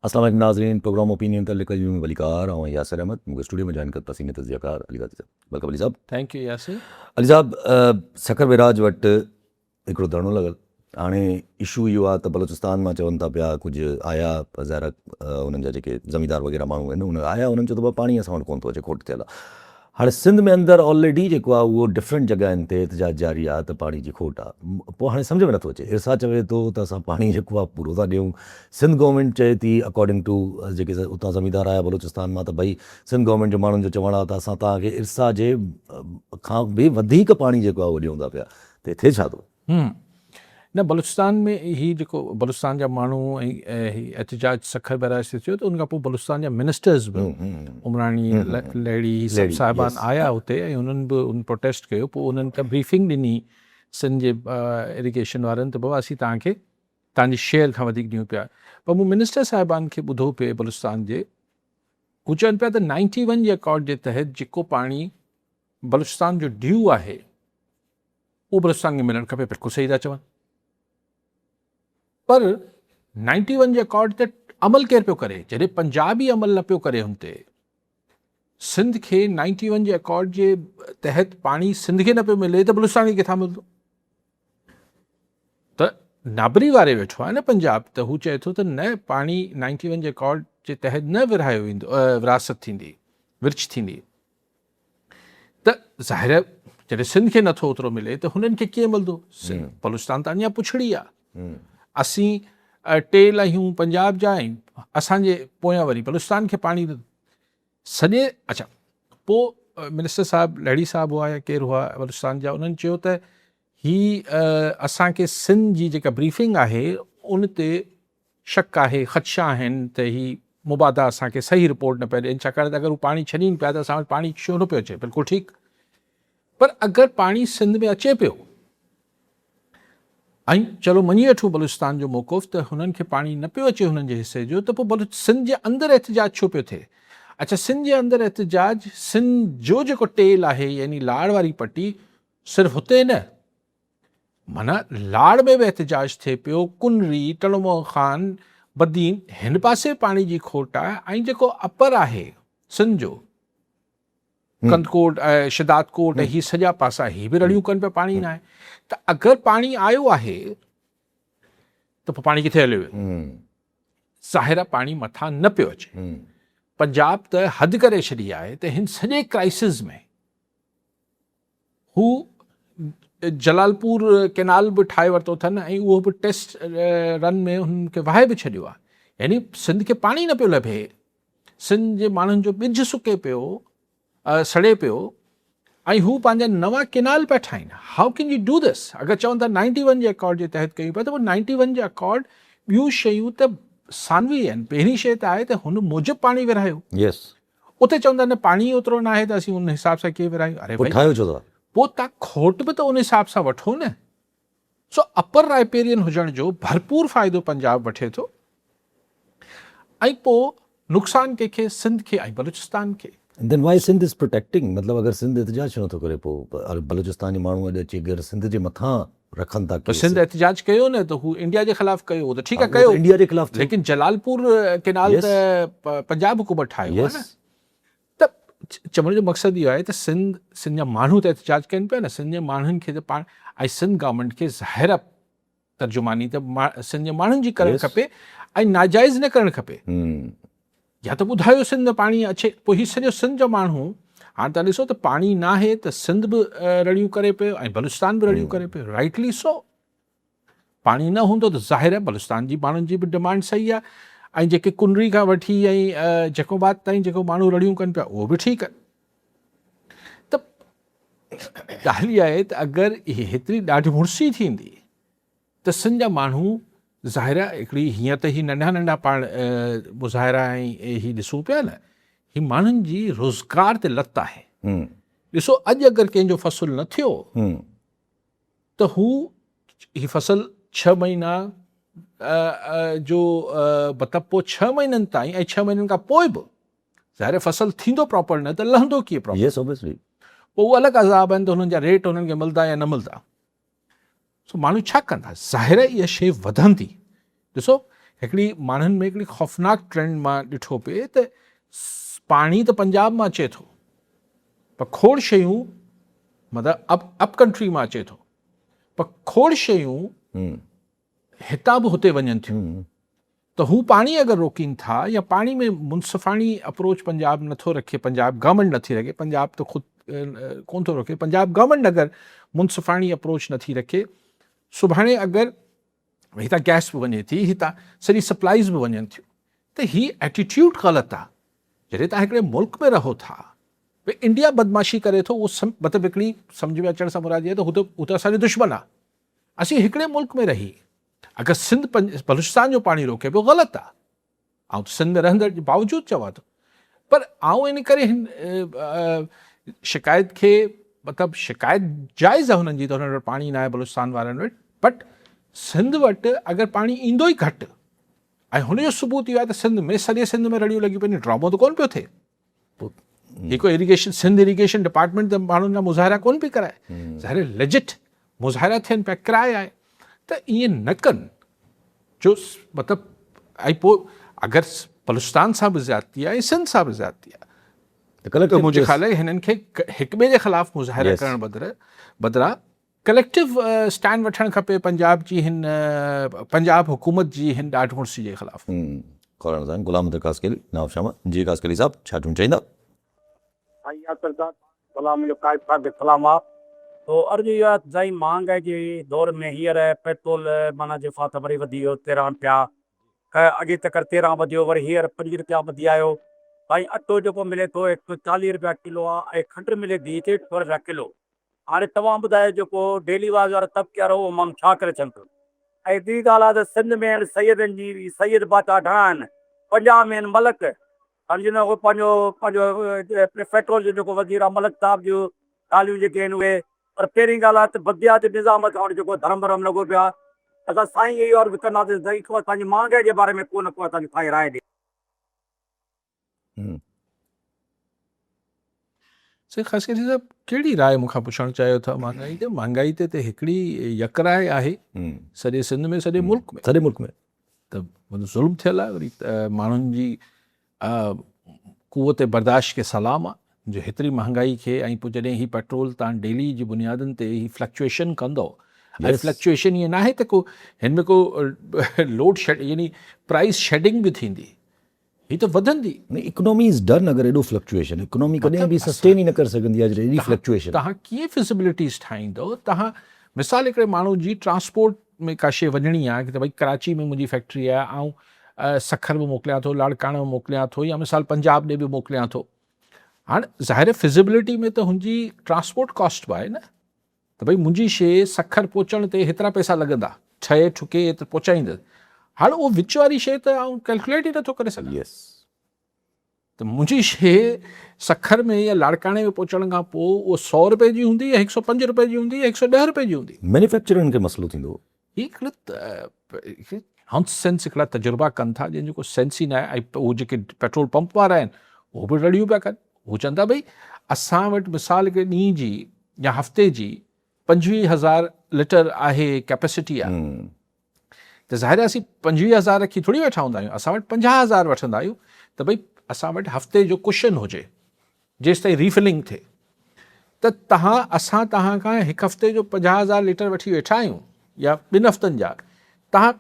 अस्सलाम वालेकुम नाज़रीन, प्रोग्राम ओपिनियन तल्लिक़ में वलीकार और यासिर अहमद मुझे स्टूडियो में ज्वाइन करता सीनियर तज़कियाकार अली गाज़ी साहब। वेलकम अली साहब। Thank you Yasir. अली साहब, सखर विराज वटि हिकिड़ो धरणो लॻल। हाणे इशू इहो आहे त बलोचिस्तान मां चवनि था पिया, कुझु आया ज़ाहिर उन्हनि जा जेके ज़मींदार वग़ैरह माण्हू आहिनि उन आया, उन्हनि चयो त पाणी असां वटि कोन थो अचे, खोट थियल आहे। हाणे सिंध में अंदरि ऑलरेडी जेको आहे उहो डिफरेंट जॻहियुनि ते एहतिजाज जारी आहे त पाणी जी खोट आहे। पोइ हाणे सम्झ में नथो अचे, इरसा चवे थो त असां पाणी जेको आहे पूरो था ॾियूं, सिंध गवर्नमेंट चए थी अकॉर्डिंग टू जेके उतां ज़मींदार आया बलोचिस्तान मां त भई सिंध गवर्नमेंट जो माण्हुनि जो चवणु आहे त असां तव्हांखे इरसा जे खां बि वधीक पाणी जेको आहे उहो ॾियूं था पिया, त थिए छा थो? न, बलूचिस्तान में ही जेको बलूचिस्तान जा माण्हू ऐं एहतिजाज सखर बैराज ते थियो त उनखां पोइ बलूचिस्तान जा मिनिस्टर्स बि उमरानी लहड़ी सभु साहिबान आया हुते ऐं उन्हनि बि उन प्रोटेस्ट कयो। पोइ उन्हनि त ब्रीफिंग ॾिनी सिंध जे इरिगेशन वारनि त बाबा असीं तव्हांखे तव्हांजी शेयर खां वधीक ॾियूं पिया। पर मूं मिनिस्टर साहिबान खे ॿुधो पिए बलूचिस्तान जे, हू चवनि पिया त 91 जे अकॉर्ड जे तहत जेको पाणी बलूचिस्तान जो ड्यू आहे उहो बलूचिस्तान खे मिलणु खपे। बिल्कुलु सही था चवनि, पर 91 जे अकॉर्ड ते अमल केरु पियो करे? जॾहिं पंजाब ई अमल न पियो करे हुन ते, सिंध खे 91 जे अकॉर्ड जे तहत पाणी सिंध खे न पियो मिले त बलूचिस्तान खे किथां मिलंदो? त नाबरी वारे वेठो आहे न पंजाब, त हू चए थो त न, पाणी 91 जे अकॉर्ड जे तहत न विरहायो वेंदो, विरासत थींदी, विर्छ थींदी। त ज़ाहिर जॾहिं सिंध खे नथो ओतिरो मिले त हुननि खे कीअं मिलंदो? बलूचिस्तान त अञा पुछड़ी आहे। असीं टेल आहियूं पंजाब जा आहियूं, असांजे पोयां वरी बलूचिस्तान खे पाणी सॼे। अच्छा, पोइ मिनिस्टर साहिबु लहड़ी साहिबु हुआ या केरु हुआ बलूचिस्तान जा, उन्हनि चयो त ही असांखे सिंध जी जेका ब्रीफिंग आहे उन ते शक आहे, ख़दशा आहिनि त ही मुबादा असांखे सही रिपोर्ट न पिया ॾियनि, छाकाणि त अगरि हू पाणी छॾीनि पिया त असां वटि पाणी छो न पियो अचे? बिल्कुलु ठीकु, पर अगरि पाणी सिंध में अचे पियो ऐं चलो मञी वठूं बलूचिस्तान जो मौक़ुफ़ त हुननि खे पाणी न पियो अचे हुननि जे हिसे जो, त पोइ सिंध जे अंदरि एहतिजाज छो पियो थिए? अच्छा, सिंध जे अंदरि एहतिजाज सिंध जो जेको टेल आहे यानी लाड़ वारी पट्टी, सिर्फ़ु हुते न, माना लाड़ में बि एहतिजाज थिए पियो, कुनरी, टणमो खान, बदीन, हिन पासे पाणी जी खोट आहे। ऐं जेको अपर आहे सिंध जो, कंदकोट, शिदातकोट, ही सॼा पासा ही बि रड़ियूं कनि पिया, पाणी न आहे। त अगरि पाणी आयो आहे त पोइ पाणी किथे हलियो वियो? ज़ाहिर आहे पाणी मथां न पियो अचे। पंजाब त हद करे छॾी आहे त हिन सॼे क्राइसिस में हू जलालपुर कैनाल बि ठाहे वरितो अथनि ऐं उहो बि टेस्ट रन में हुननि खे वहाए बि छॾियो आहे। यानी सिंध खे पाणी न पियो लभे, सिंध जे माण्हुनि जो ॿिज सुके पियो, सड़े पियो, ऐं हू पंहिंजा नवां केनाल पिया ठाहिनि। हाउ कैन यू डू दिस? अगरि चवनि था 91 जे अकॉर्ड जे तहत कयूं पिया, त पोइ 91 जे अकॉर्ड ॿियूं शयूं त सानवी आहिनि। पहिरीं शइ त आहे त हुन मूजिबि पाणी विरहायो। उते चवंदा न, पाणी ओतिरो न आहे त असीं उन हिसाब सां कीअं विरहायूं? अरे भाई, पोइ तव्हां खोट बि त उन हिसाब सां वठो न। सो अपर राइपेरियन हुजण जो भरपूर फ़ाइदो पंजाब वठे थो, ऐं पोइ नुक़सानु कंहिंखे? सिंध खे ऐं बलूचिस्तान खे। Then why Sindh is protecting? मतलब अगर सिंध एहतिजाज छो नथो करे? पोइ बलूचिस्तानी माण्हू अॼु अची करे सिंध जे मथां रखनि था केस। सिंध एहतिजाज कयो न, त हू इंडिया जे ख़िलाफ़ कयो, त ठीकु आहे कयो, इंडिया जे ख़िलाफ़, लेकिन जलालपुर केनाल त पंजाब हुकूमत ठाहियो आहे न। त चवण जो मक़सदु इहो आहे त सिंध जा माण्हू त एहतिजाज कनि पिया न, सिंध जे माण्हुनि खे त पाण, ऐं सिंध गवर्नमेंट खे ज़ाहिर तर्जुमानी त सिंध जे माण्हुनि जी करणु खपे ऐं नाजाइज़ न करणु खपे। या त ॿुधायो सिंध में पाणी अचे, पोइ हीउ सॼो सिंध जो माण्हू, हाणे तव्हां ॾिसो त पाणी न आहे त सिंध बि रड़ियूं करे पियो ऐं बलूचिस्तान बि रड़ियूं करे पियो। राइटली सो, पाणी न हूंदो त ज़ाहिर आहे बलूचिस्तान जी माण्हुनि जी बि डिमांड सही आहे, ऐं जेके कुनरी खां वठी ऐं जकोबात ताईं जेको माण्हू रड़ियूं कनि पिया उहो बि ठीकु आहे। त ॻाल्हि इहा आहे त अगरि हेतिरी ॾाढी मुड़सी थींदी त सिंध जा माण्हू, ज़ाहिर आहे हिकिड़ी हीअं त ही नंढा नंढा पाण मुज़ाहिरा ऐं ही ॾिसूं पिया न, ही माण्हुनि जी रोज़गार ते लत आहे। ॾिसो, अॼु अगरि कंहिंजो फसल न थियो त हू ही फसल 6 महीना जो मतिलबु पोइ 6 महीननि ताईं ऐं 6 महीननि खां पोइ बि ज़ाहिर फसल थींदो प्रॉपर न त लहंदो कीअं प्रॉपर? पोइ उहो अलॻि अज़ाब आहिनि त हुननि जा रेट हुननि खे मिलंदा या न मिलंदा। सो माण्हू छा कंदा? ज़ाहिर इहा शइ वधंदी। ॾिसो, हिकिड़ी माण्हुनि में हिकिड़ी ख़ौफ़नाक ट्रेंड मां ॾिठो पिए त पाणी त पंजाब मां अचे थो, पर खोड़ शयूं मतिलबु अप कंट्री मां अचे थो, पर खोड़ शयूं हितां बि हुते वञनि थियूं। त हू पाणी अगरि रोकीनि था या पाणी में मुनसिफ़ाणी अप्रोच पंजाब नथो रखे, पंजाब गवर्नमेंट नथी रखे, पंजाब त ख़ुदि कोन थो रखे, पंजाब गवर्नमेंट अगरि मुनसिफ़ाणी अप्रोच नथी रखे, सुभाणे अगरि हितां गैस बि वञे थी, हितां सॼी सप्लाईज़ बि वञनि थियूं, त ही एटीट्यूड ग़लति आहे। जॾहिं तव्हां हिकिड़े मुल्क में रहो था, भई इंडिया बदमाशी करे थो, उहो मतिलबु हिकिड़ी सम्झ में अचण सां मुराद इहा त हुते असांजो दुश्मन आहे। असीं हिकिड़े मुल्क में रही अगरि सिंध बलूचिस्तान जो पाणी रोके पियो, ग़लति आहे। ऐं सिंध में रहंदड़ जे बावजूदि चवां थो, पर आउं इन करे हिन शिकायत खे मतिलबु शिकायत जाइज़ आहे हुननि जी, त हुननि वटि पाणी न आहे बलूचिस्तान वारनि वटि, बट सिंध वटि अगरि पाणी ईंदो ई घटि ऐं हुनजो सबूत इहो आहे त सिंध में सॼे सिंध में रड़ियूं लॻी पयूं, ड्रामो त कोन पियो थिए। हिकु इरिगेशन सिंध इरिगेशन डिपार्टमेंट त माण्हुनि जा मुज़ाहिरा कोन पई कराए, ज़ाहिर लेजिट मुज़ाहिरा थियनि पिया, किराए आहे। त ईअं न कनि जो मतिलबु, ऐं पोइ अगरि बलूचिस्तान सां बि ज़्यादती आहे ऐं सिंध सां बि ज़्यादती आहे, त मुंहिंजे ख़्याल आहे हिननि खे हिक ॿिए जे ख़िलाफ़ु मुज़ाहिरा करण बदिरां कलेक्टिव स्टैंड वठणु खपे पंजाब जी हिन पंजाब हुकूमत जी हिन ॾाढ मुड़सी जे ख़िलाफ़ु। गुलाम अहमद कासकेली नवाब शामा जी, कासकेली साहब छा चवणु चाहींदा? तो अर्ज़ु इहो आहे साईं, महांगाई जे दौर में हींअर पेट्रोल माना जे फाथ वरी वधी वियो 13 रुपया, अॻे तकर 13 वधियो, वरी हींअर 5 रुपया वधी आयो। साईं अटो जेको मिले थो 140 रुपया किलो आहे, ऐं खंडु मिले थी 150 रुपया किलो। हाणे तव्हां ॿुधायो जेको डेली वाज वारा तबिके वारो उहो माण्हू छा करे सघंदो। ऐं ॿी ॻाल्हि आहे त सिंध में आहिनि सैयदनि जी, सैयद बादशाह घणा आहिनि, पंजाब में आहिनि मलक, सम्झो न, उहो पंहिंजो पेट्रोल जो जेको वज़ीर आहे मलक साहिब जूं ॻाल्हियूं जेके आहिनि उहे। पर पहिरीं ॻाल्हि आहे त बदियात निज़ाम खां जेको धर्म भरम लॻो पियो आहे, असां साईं इहो अर्ज़ु कंदासीं साईं को असांजी महांगाई जे बारे में को न को असांखे साईं राय ॾे। साईं कासकेली साहिब, कहिड़ी राय मूंखां पुछणु चाहियो था महांगाई ते? महांगाई ते हिकिड़ी यकराय आहे सॼे सिंध में, सॼे मुल्क में, त ज़ुल्म थियल आहे। वरी माण्हुनि जी क़ुवत बर्दाश्त खे सलाम आहे जो हेतिरी महांगाई खे, ऐं पोइ जॾहिं ही पेट्रोल तव्हां डेली जी बुनियादनि ते ही फ्लक्चुएशन कंदो, ऐं फ्लक्चुएशन ईअं न आहे त को हिन में को लोड शेड यानी प्राइस शेडिंग बि थींदी, ही त वधंदी। इकोनॉमी इज़ डन अगरि एॾो फ्लक्चुएशन, इकोनॉमी कॾहिं बि सस्टेन ई न करे सघंदी आहे एॾी फ्लक्चुएशन। तव्हां कीअं फिज़िबिलिटीज़ ठाहींदो? तव्हां मिसाल हिकिड़े माण्हू जी ट्रांसपोर्ट में का शइ वञणी आहे कि त भई कराची में मुंहिंजी फैक्ट्री आहे, ऐं सखर बि मोकिलियां थो, लाड़काणे में मोकिलियां थो, या मिसाल पंजाब ॾे बि मोकिलियां थो। हाणे ज़ाहिर फिज़िबिलिटी में त हुनजी ट्रांसपोर्ट कॉस्ट बि आहे न, त भई मुंहिंजी शइ सखर पहुचण ते हेतिरा पैसा लॻंदा, ठहे ठुके त पहुचाईंदसि। हाणे उहो विच वारी शइ त आउं कैलकुलेट ई नथो करे सघां। त मुंहिंजी शइ सखर में या लाड़काणे में पहुचण खां पोइ उहो 100 रुपए जी हूंदी या 105 रुपए जी हूंदी या 110 रुपए जी हूंदी। मैन्युफैक्चरनि खे मसइलो थींदो। हिकिड़े हंस सेंस हिकिड़ा तजुर्बा कनि था जंहिंजो को सेंस ई न आहे। ऐं उहे जेके पेट्रोल पंप वारा आहिनि उहो बि रड़ियूं पिया कनि। उहे चवनि था भई असां वटि मिसाल हिकिड़े ॾींहं जी या हफ़्ते जी 25,000 लीटर आहे कैपेसिटी आहे, त ज़ाहिर आहे असीं 25,000 रखी थोरी वेठा हूंदा आहियूं, असां वटि 50,000 वठंदा आहियूं। त भई असां वटि हफ़्ते जो कुशन हुजे जेसि ताईं रीफिलिंग थिए, त असां तव्हां खां हिकु हफ़्ते जो 50,000 लीटर वठी वेठा आहियूं या 2 हफ़्तनि जा, तव्हां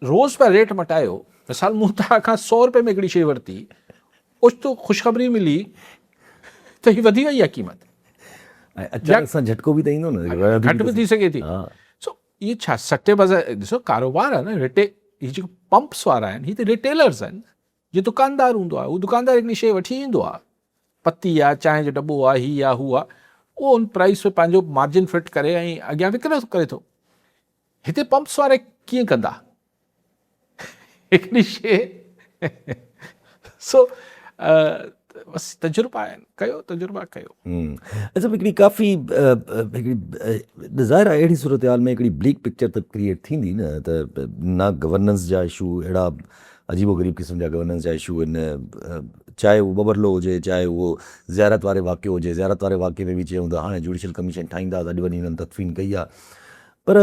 रोज़ पिया रेट मटायो। मिसाल मूं तव्हां खां 100 रुपए में हिकिड़ी शइ वरिती, ओचितो ख़ुशख़बरी मिली त हीअ वधी वई आहे क़ीमत, अचानक सां झटको बि त ईंदो न, घटि बि थी सघे थी। सो इहे छा सटे बाज़ार, ॾिसो कारोबार आहे न। हीअ जेको पंप्स वारा आहिनि हीअ त रिटेलर्स आहिनि। जीअं दुकानदार हूंदो आहे, उहो दुकानदार हिकिड़ी शइ वठी ईंदो आहे, पती आहे, चांहि जो दॿो आहे, हीअ आहे, हू आहे, उहो उन प्राइस में पंहिंजो मार्जिन फिट करे ऐं अॻियां विकिणे करे थो। हिते पंप्स वारे कीअं कंदा हिकिड़ी शइ? सो बसि तजुर्बा आहिनि, तजुर्बा कयो। अच्छा, हिकिड़ी काफ़ी ज़ाहिर आहे अहिड़ी सूरत हाल में हिकिड़ी ब्लीक पिक्चर त क्रिएट थींदी न, त ना गवर्नेंस जा इशू, अहिड़ा अजीबो गरीब क़िस्म जा गवर्नेंस जा इशू आहिनि, चाहे उहो बबरलो हुजे, चाहे उहो ज़ियारत वारे वाक़ियो हुजे। ज़ियारत वारे वाक़िए में बि चयूं था हाणे जुडिशल कमीशन ठाहींदा, अॼु वञी हुननि तदफ़ीन कई आहे। पर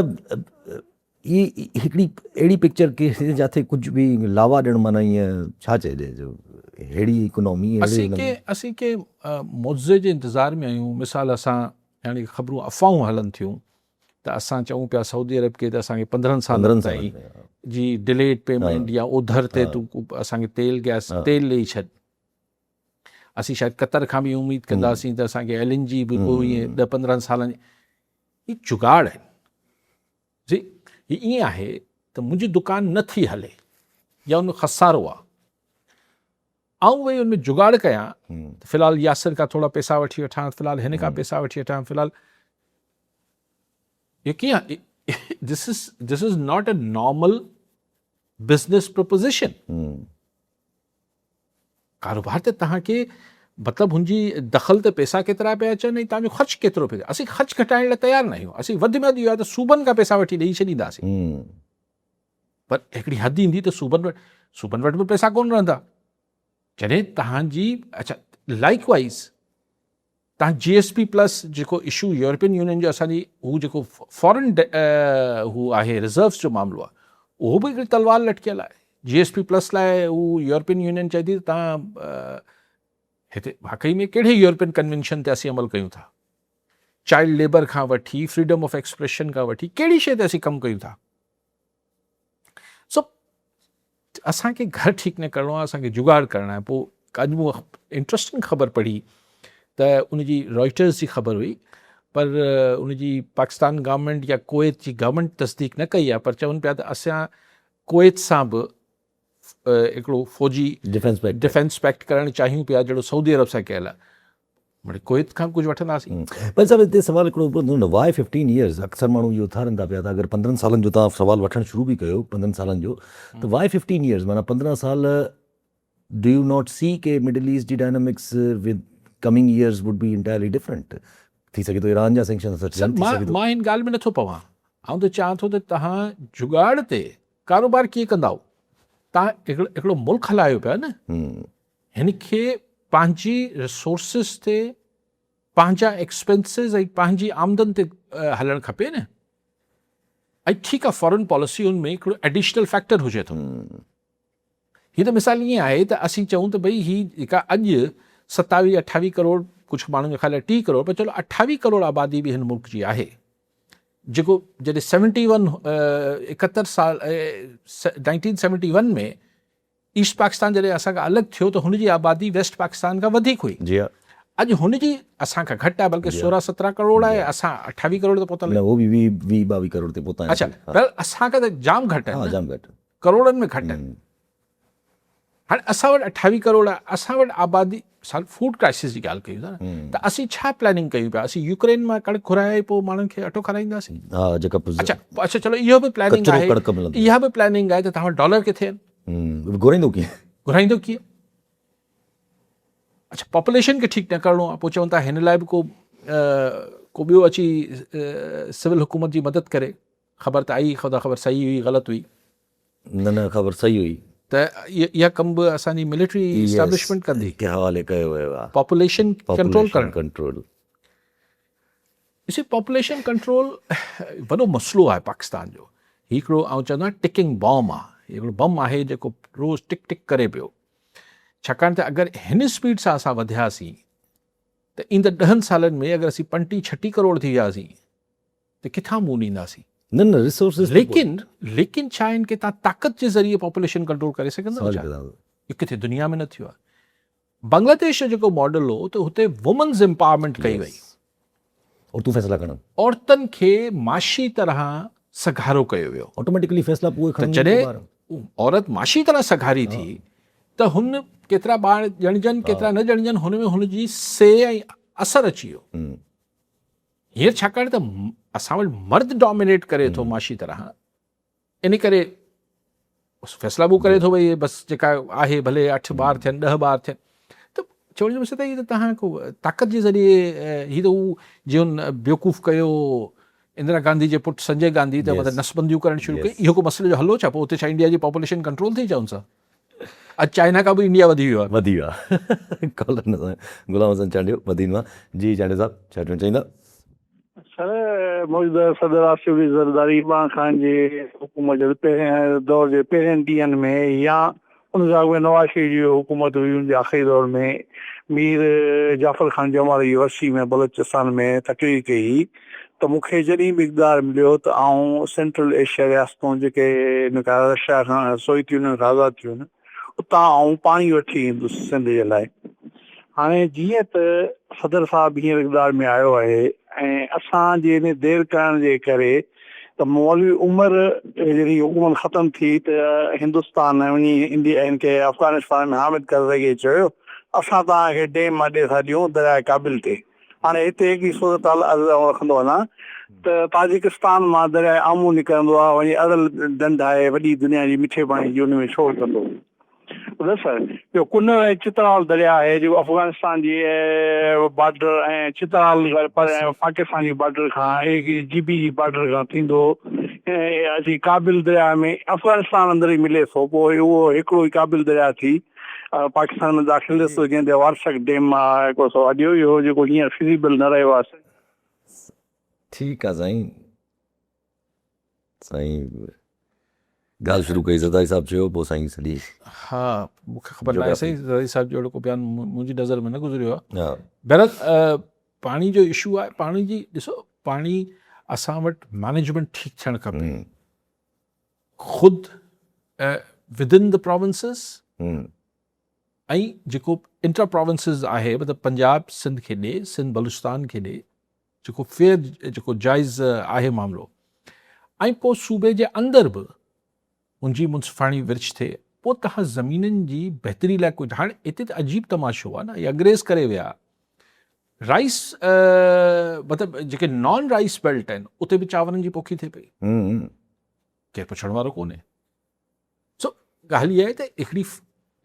हिकिड़ी अहिड़ी पिक्चर के जिथे कुझु बि लावा ॾियणु माना ईअं छा चइजे जो अहिड़ी इकोनॉमी असीं के मुआवज़े जे इंतज़ार में आहियूं। मिसाल असां यानी ख़बरूं अफ़वाहूं हलनि थियूं त असां चऊं पिया सऊदी अरब खे त असांखे 15 सालनि ताईं जी डिलेड पेमेंट या ओधर ते तूं असांखे तेल ॾेई छॾ। असीं शायदि कतर खां बि उमेद कंदासीं त असांखे LNG बि पोइ ईअं 10-15 सालनि जी जुगाड़ आहिनि जी। हीअ ईअं आहे त मुंहिंजी दुकानु नथी हले या उनमें खसारो आहे, आऊं वही उनमें जुगाड़ कयां त फ़िलहाल यासिर खां थोरा पैसा वठी वठां, फ़िलहाल हिन खां पैसा वठी वठां, फ़िलहाल ये कीअं this is not a normal business preposition. कारोबार ते तव्हांखे मतिलबु हुनजी दख़ल ते पैसा केतिरा पिया अचनि ऐं तव्हांजो ख़र्च केतिरो पियो। असीं ख़र्च घटाइण लाइ तयारु न आहियूं। असीं वधि में वधि इहो आहे त सूबनि खां पैसा वठी ॾेई छॾींदासीं, पर हिकिड़ी हद ईंदी त सूबनि वटि बि पैसा कोन रहंदा। जॾहिं तव्हांजी अच्छा लाइकवाइज़ तव्हां GSP+ जेको इशू यूरोपियन यूनियन जो असांजी हू जेको फॉरेन हू आहे रिज़र्व्स जो मामिलो आहे, उहो बि हिकिड़ी तलवार लटकियल आहे। GSP+ लाइ हू यूरोपियन यूनियन चए थी त तव्हां हिते वाकई में कहिड़े यूरोपियन कन्वेंशन ते असीं अमल कयूं था, चाइल्ड लेबर खां वठी फ्रीडम ऑफ एक्सप्रेशन खां वठी कहिड़ी शइ ते असीं कमु कयूं था। सो असांखे घर ठीकु न करिणो आहे, असांखे जुगाड़ करणो आहे। पोइ अॼु मूं इंट्रस्टिंग ख़बर पढ़ी त उनजी रॉइटर्स जी ख़बर हुई, पर उनजी पाकिस्तान गवर्नमेंट या कुवैत जी गवर्नमेंट तस्दीक न कई आहे, पर चवनि पिया त असां कुवैत सां बि हिकिड़ो फ़ौजी डिफेंस पैक्ट करणु चाहियूं पिया जहिड़ो सऊदी अरब सां कयल आहे। मिड़ई कुवैत खां कुझु वठंदासीं। पर साहिबु हिते सुवालु हिकिड़ो वाई 15 years अक्सर माण्हू इहो उथारनि था पिया त अगरि 15 सालनि जो तव्हां सुवालु वठणु शुरू बि कयो 15 सालनि जो त वाई 15 years माना 15 साल डू यू नॉट सी के मिडल ईस्ट जी dynamics with coming years would be entirely different. थी सघे थो ईरान जा सैंक्शन मां हिन ॻाल्हि में नथो पवां। आउं त चाहियां थो त तव्हां जुगाड़ ते कारोबार कीअं कंदा। तव्हां हिकिड़ो मुल्क हलायो पिया न, हिन खे पंहिंजी रिसोर्सिस ते पंहिंजा एक्सपेंसिस ऐं पंहिंजी आमदन ते हलणु खपे न। ऐं ठीकु आहे फॉरेन पॉलिसी हुन में हिकिड़ो एडिशनल फैक्टर हुजे थो। हीअ त मिसाल ईअं आहे त असीं चऊं त भई हीअ जेका अॼु 27-28 करोड़ कुझु माण्हुनि जो ख़्यालु आहे 30 करोड़, पर चलो 28 करोड़ आबादी बि हिन मुल्क जी आहे, जेको जॾहिं 71 साल 1971 में ईस्ट पाकिस्तान जॾहिं असांखां अलॻि थियो त हुनजी आबादी वेस्ट पाकिस्तान खां वधीक हुई। अॼु हुनजी असांखां घटि आहे, बल्कि 16-17 करोड़ आहे, असां 28 करोड़ ते पहुतल आहियूं। वो भी 20-22 करोड़ ते पहुता अच्छा, पर असांखां त जाम घटि आहे, जाम घटि करोड़नि में घटि आहे। हाणे असां वटि 28 करोड़ आहे, असां वटि आबादी साल फूड क्राइसिस जी ॻाल्हि कयूं था न, त असीं छा प्लानिंग कयूं पिया। असीं यूक्रेन मां कणिक घुराए पोइ माण्हुनि खे अटो खाराईंदासीं। अच्छा चलो इहो बि प्लानिंग आहे, इहा बि प्लानिंग आहे त तव्हां डॉलर किथे आहिनि, घुराईंदो कीअं। अच्छा पॉपुलेशन खे ठीकु न करिणो आहे, पोइ चवनि था हिन लाइ बि को ॿियो अची सिविल हुकूमत जी मदद करे। ख़बर त आई, ख़ुदा ख़बर सही हुई ग़लति हुई, न ख़बर सही हुई त इहा कम बि असांजी मिलिट्री इस्टेब्लिशमेंट कंदी, हवाले कयो वियो आहे पॉपुलेशन कंट्रोल कंट्रोल। ॾिसी पॉपुलेशन कंट्रोल वॾो मसइलो आहे पाकिस्तान जो। हिकिड़ो आउं चवंदो आहियां टिकिंग बॉम्ब आहे, हिकिड़ो बम आहे जेको रोज़ टिक टिक करे पियो। छाकाणि त अगरि हिन स्पीड सां असां वधियासीं त ईंदड़ 10 सालनि में अगरि असीं 35-36 करोड़ थी वियासीं त किथां मुंहुं ॾींदासीं। न रिसोर्सिस, लेकिन छा आहिनि की तव्हां ताक़त जे ज़रिए पॉपुलेशन कंट्रोल करे सघंदा। इहो किथे दुनिया में न थियो आहे। बांग्लादेश जो जेको मॉडल हो त हुते वुमेन्स एम्पावरमेंट कई वई, और तूं फ़ैसला खणो, औरतुनि खे माशी तरह सघारो कयो वियो। ऑटोमेटिकली फ़ैसला पूरे खणो। जॾहिं औरत माशी तरह सघारी थी त हुन केतिरा ॿार ॼणजनि केतिरा न ॼणजनि, हुन में हुनजी से ऐं असर अची वियो। हींअर छाकाणि त असां वटि मर्द डोमिनेट करे थो माशी तरह, इन करे फ़ैसला बि करे थो भई बसि जेका आहे भले 8 ॿार थियनि 10 ॿार थियनि। त चवण जो मक़सदु आहे त तव्हां को ताक़त जे ज़रिए हीअ त हू जीअं बेवकूफ़ कयो इंदिरा गांधी जे पुटु संजय गांधी त मतिलबु नसबंदियूं करणु शुरू कई। इहो को मसइले जो हल हो छा? पोइ उते छा इंडिया जी पॉपुलेशन कंट्रोल थी चवनि सां? अॼु चाइना खां बि इंडिया वधी वियो आहे। गुलाम हसन चांडियो मदीन मां। जी चांडियो साहब छा चवणु चाहींदा? सर मौजूदा सदर आसिफ अली ज़रदारी इमरान ख़ान जे हुकूमत जे पहिरें दौर जे पहिरें ॾींहंनि में या उन सां अॻु नवाज़ शरीफ़ जी हुकूमत हुई उन जे आख़िरी दौर में मीर जाफ़र ख़ान जमाली यूनिवर्सिटी में बलोचिस्तान में तकरीर कई त मूंखे जॾहिं बि इक़्तिदार मिलियो त आउं सेंट्रल एशिया रियासतूं जेके हिन खां रशिया खां सोवियत यूनियन खां आज़ादु थियूं आहिनि उतां आउं पाणी वठी ईंदुसि सिंध जे लाइ। हाणे जीअं त सदर साहिबु हींअर इक़्तिदार में आयो आहे ऐं असांजे इन देरि करण जे करे त मौलवी उमर जॾहिं हुकूमत ख़तमु थी त हिंदुस्तान वञी इंडिया इनखे अफ़गानिस्तान में हामिद करज़ई चयो असां तव्हांखे डैम मां ॾे था ॾियूं दरिया क़ाबिल ते। हाणे हिते हिकिड़ी सूरत हाल रखंदो वञा त ताजिकिस्तान मां दरिया आमू निकिरंदो आहे वञी अरल ढंढ आहे वॾी दुनिया जी मिठे पाणी जी उन में छो कंदो ॿुधो सर। ॿियो कुनर ऐं चित्राल दरिया आहे जेको अफ़गानिस्तान जी बॉर्डर ऐं चित्राल पर पाकिस्तान जी बॉर्डर खां GB जी बॉर्डर खां थींदो अची क़ाबिल दरिया में अफ़गानिस्तान अंदरि ई मिले थो पोइ उहो हिकिड़ो ई क़ाबिल दरिया थी पाकिस्तान में दाख़िल थियसि जंहिं ते वारसक डैम आहे हिकिड़ो सो अॼु इहो जेको हींअर फिज़िबल न रहियो आहे। ठीकु आहे साईं। साईं ॻाल्हि शुरू कई ज़रदारी साहिबु चयो पोइ साईं सॼी हा मूंखे ख़बर न आहे साईं ज़रदारी साहिब जो अहिड़ो को बयानु मुंहिंजी नज़र में न गुज़रियो आहे। हा बहरहाल पाणी जो इशू आहे पाणी जी ॾिसो पाणी असां वटि मैनेजमेंट ठीकु थियणु खपे ख़ुदि विदिन द प्रोविंसिस ऐं जेको इंटर प्रोविंसिस आहे मतिलबु पंजाब सिंध खे ॾे सिंध बलूचिस्तान खे ॾे जेको फेयर जेको जाइज़ आहे मामिलो ऐं पोइ सूबे जे अंदरि बि मुंहिंजी मुंसिफ़ाणी विर्छ थिए पोइ तव्हां ज़मीननि जी बहितरी लाइ कुझु हाणे हिते त अजीब तमाशो आहे न इहे अंग्रेज़ करे विया राइस मतिलबु जेके नॉन राइस बेल्ट आहिनि उते बि चांवरनि जी पोखी थिए पई केरु पुछण वारो कोन्हे। सो ॻाल्हि इहा आहे त हिकिड़ी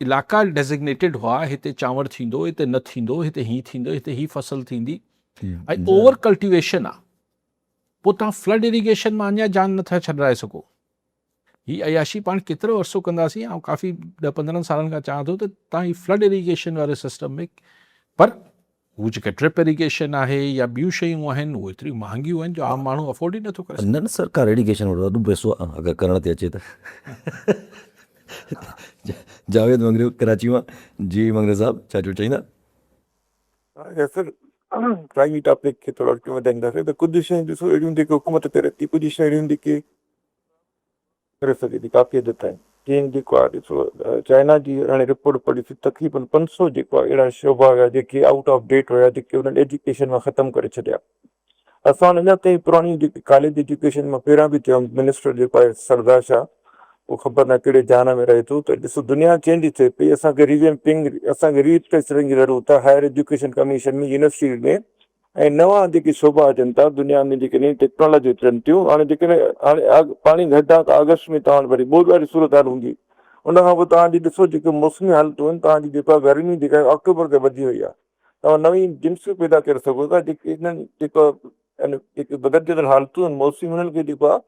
इलाइक़ा डेज़िग्नेटेड हुआ हिते चांवर थींदो हिते न थींदो हिते हीअं थींदो हिते हीअ फसल थींदी ऐं ओवर कल्टिवेशन आहे पोइ तव्हां फ्लड इरीगेशन मां अञा जान नथा छॾाए सघो। हीअ अयाशी पाण केतिरो अरसो कंदासीं ऐं काफ़ी 10-15 सालनि खां चाहियां थो त तव्हां हीअ फ्लड इरीगेशन वारे सिस्टम में पर हू जेके ड्रिप इरीगेशन आहे या ॿियूं शयूं आहिनि उहे एतिरियूं महांगियूं आहिनि जो आम माण्हू अफोर्ड ई नथो करे। न सरकार इरीगेशन वटि ॾाढो पैसो आहे अगरि करण ते अचे त। जावेद मंगरे कराची मां जी मंगरे साहिबु छा चयो चाहींदा? सर प्राइमी टॉपिक खे थोरो अॻिते वधाईंदासीं त कुझु शयूं ॾिसो अहिड़ियूं हूंदियूं की हुकूमत ते रही कुझु शयूं अहिड़ियूं हूंदियूं की करे सघे थी काफ़ी हद ताईं। जीअं जेको आहे ॾिसो चाइना जी हाणे रिपोर्ट पढ़ी तक़रीबन 500 जेको आहे अहिड़ा शोभा हुया जेके आउट ऑफ डेट हुया जेके उन्हनि एजुकेशन मां ख़तमु करे छॾिया। असां अञा ताईं पुराणी जेकी कॉलेज एजुकेशन मां पहिरियां बि चयो मिनिस्टर जेको आहे सरदार शाह उहो ख़बर न कहिड़े जान में रहे थो त ॾिसो दुनिया चेंज थिए पई असांखे रिवैम्पिंग असांखे रीस्ट्रक्चरिंग जी ज़रूरत आहे हायर एजुकेशन कमीशन में यूनिवर्सिटी में ऐं नवां जेके शोभा अचनि था दुनिया में जेके नई टेक्नोलॉजी अचनि थियूं हाणे जेके हाणे पाणी घटि आहे त अगस्त में तव्हां वरी ॿोॾि वारी सूरत हाल हूंदी उनखां पोइ तव्हांजी ॾिसो जेके मौसमी हालतूं आहिनि तव्हांजी जेका गर्मी जेका आहे अक्टूबर ते वधी वई आहे तव्हां नवीं जिन्सूं पैदा करे सघो था जेके हिननि जेको जेके बदिलजंदड़ हालतूं आहिनि मौसमी हुननि खे जेको आहे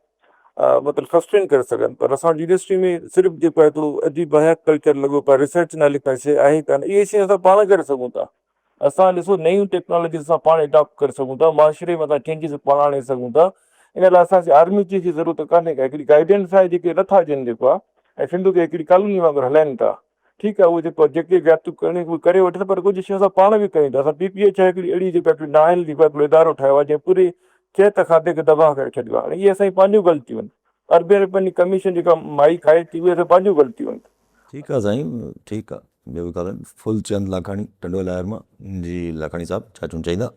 मतिलबु सस्टेन करे सघनि पर असां यूनिवर्सिटी में सिर्फ़ु जेको आहे थोरो अजीब हयात कल्चर लॻो पियो आहे रिसर्च नाले का शइ आहे कान इहे शयूं असां पाण करे सघूं था। असां ॾिसो नयूं टेक्नोलॉजी असां पाण एडॉप्ट करे सघूं था माशरे में असां चेंजिस पाण आणे सघूं था इन लाइ असांखे आर्मी चीज़ जी ज़रूरत कान्हे का हिकिड़ी गाइडेंस आहे जेके नथा ॾियनि जेको आहे ऐं सिंध खे हिकिड़ी कॉलोनी वांगुरु हलाइनि था ठीकु आहे उहो जेको जेके जातूं करणी उहे करे वठनि पर कुझु शयूं असां पाण बि कयूं था। असां PPH हिकिड़ी अहिड़ी जेका नाइल जेको आहे इदारो ठाहियो आहे जंहिं पूरे चेत खाधे खे तबाह करे छॾियो आहे इहे असांजी पंहिंजियूं ग़लतियूं आहिनि। अरबे रुपयनि जी कमीशन जेका माई खाए थी उहे असां पंहिंजियूं ग़लतियूं आहिनि। ठीकु आहे साईं ठीकु आहे ॿियो ॻाल्हि फुलचंद लाखाणी टंडो लाहिर मां जी लाखाणी साहिबु छा चवणु चाहींदा?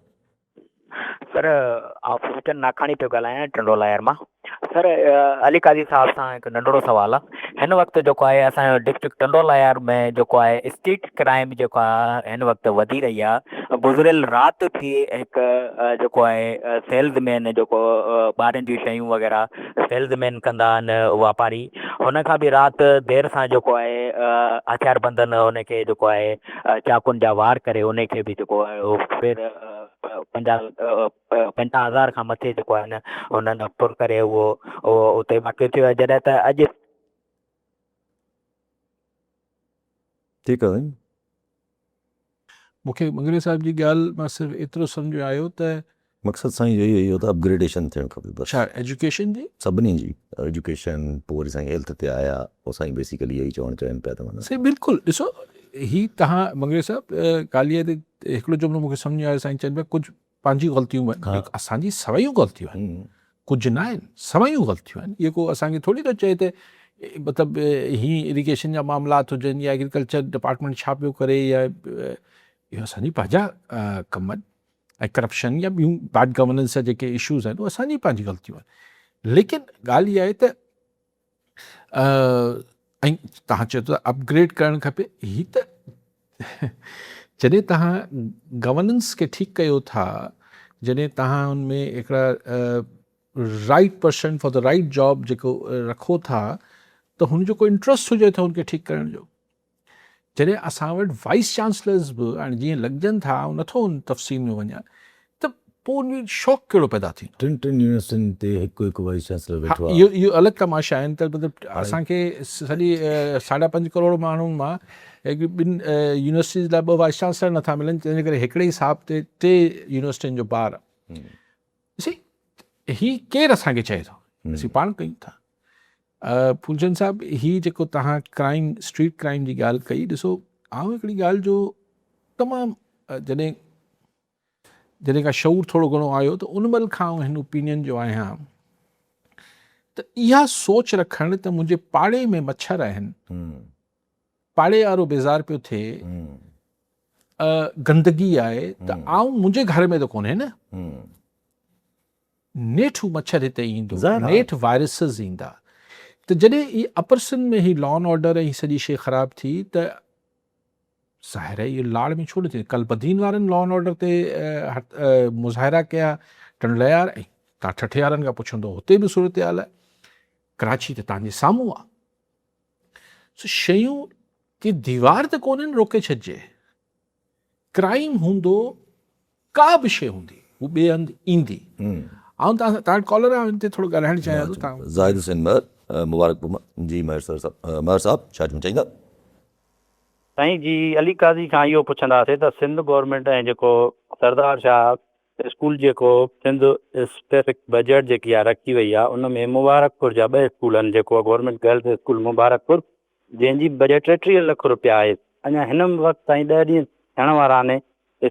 सर आउं फुलचंद नाखाणी पियो ॻाल्हायां टंडो लाहिर मां। सर अली काज़ी साहिब सां हिकु नंढिड़ो सुवालु आहे हिन वक़्तु जेको आहे असांजो डिस्ट्रिक्ट टंडो लाहिर में जेको आहे स्ट्रीट क्राइम जेको आहे हिन वक़्तु वधी रही आहे। गुज़िरियल राति थी हिकु जेको आहे सेल्समैन जेको ॿारनि जी शयूं वग़ैरह सेल्समैन कंदा आहिनि वापारी हुन खां बि राति देरि सां जेको आहे हथियार बंदनि हुनखे जेको आहे चाकुनि जा वार करे हुनखे बि जेको आहे उहो फिर 50,000 खां मथे जेको आहे न हुननि पुर करे उहो उते वाक़ियो थियो आहे जॾहिं त अॼु ठीकु आहे साईं। मूंखे मंगरे साहिब जी ॻाल्हि मां सिर्फ़ु एतिरो सम्झ में आयो त मक़सदु साईं इहो ई इहो त अपग्रेडेशन थियणु खपे बसि छा एजुकेशन जी सभिनी जी एजुकेशन पोइ वरी साईं हेल्थ ते आया पोइ साईं बेसिकली इहो ई चाहिनि पिया त माना सही बिल्कुलु ॾिसो ही तव्हां मंगरे साहिबु ॻाल्हि ते हिकिड़ो जुमिलो मूंखे सम्झ में आयो साईं चइनि पिया कुझु पंहिंजी ग़लतियूं आहिनि असांजी सभई ग़लतियूं आहिनि कुझु न आहिनि सभई ग़लतियूं आहिनि इहो को असांखे थोरी थो चए त मतिलबु हीअं इरिगेशन जा मामलात हुजनि या एग्रीकल्चर डिपार्टमेंट छा पियो करे या इहो असांजी पंहिंजा कम आहिनि ऐं करप्शन या ॿियूं बैड गवर्नेंस जा जेके इशूज़ आहिनि उहे असांजी पंहिंजी ग़लतियूं आहिनि लेकिन ॻाल्हि इहा आहे त ऐं तव्हां चओ था अपग्रेड करणु खपे ही त जॾहिं तव्हां गवर्नेंस खे ठीकु कयो था जॾहिं तव्हां हुन में हिकिड़ा right person for the right job जेको रखो था त हुनजो को इंट्रस्ट हुजे थो हुनखे ठीकु करण जो जॾहिं असां वटि वाइस चांसलर्स बि हाणे जीअं लॻजनि था नथो हुन तफ़सील में वञा त पोइ उन शौक़ु कहिड़ो पैदा थींदो टिनि यूनिवर्सिटियुनि ते हिकु वाइस चांसलर वेठो आहे इहो अलॻि तमाशा आहिनि त मतिलबु असांखे सॼी 5.5 करोड़ माण्हुनि मां ॿिनि यूनिवर्सिटीज़ लाइ 2 वाइस चांसलर नथा मिलनि तंहिंजे करे हिकिड़े हिसाब ते 3 यूनिवर्सिटियुनि जो ॿार ॾिसी ही केरु असांखे चए थो असीं पाण कयूं था फूलचंद साहिबु ही जेको तव्हां क्राइम स्ट्रीट क्राइम जी ॻाल्हि कई ॾिसो आउं हिकिड़ी ॻाल्हि जो तमामु जॾहिं खां शऊर थोरो घणो आयो त उन महिल खां हिन ओपिनियन जो आहियां त इहा सोच रखणु त मुंहिंजे पाड़े में मच्छर आहिनि पाड़े वारो बेज़ार पियो थिए गंदगी आहे त आउं मुंहिंजे घर में त कोन्हे न नेठि मच्छर हिते ईंदो नेठि वायरसिस ईंदा त जॾहिं ही अपरसन में ही लॉ एंड ऑर्डर ऐं ही सॼी शइ ख़राबु थी त ज़ाहिर आहे इहो लाड़ में छो न थिए कल बदीन वारनि लॉ एंड ऑर्डर ते मुज़ाहिरा कया टंडलयार ऐं तव्हां ठठियारनि खां पुछंदो हुते बि सूरत हाल आहे कराची त तव्हांजे साम्हूं आहे सो शयूं की दीवार त कोन्हनि रोके छॾिजे क्राइम हूंदो का बि शइ हूंदी हू ॿिए हंधि ईंदी ऐं तव्हां कॉलर आहे हिन ते थोरो ॻाल्हाइणु चाहियां थो तव्हां ज़ाहिद हुसैन मुबारकपुर जी महर साहब छा चईंदा साईं जी अली काज़ी खां इहो पुछंदासीं त सिंध गवर्नमेंट ऐं जेको सरदार शाह स्कूल जेको सिंध स्पेसिफिक बजट जेकी आहे रखी वई आहे उन में मुबारकपुर जा 2 स्कूल आहिनि जेको आहे गवर्नमेंट गर्ल्स स्कूल मुबारकपुर जंहिंजी बजट 33 लख रुपया आहे अञा हिन वक़्तु ताईं 10 ॾींहं थियण वारा आहिनि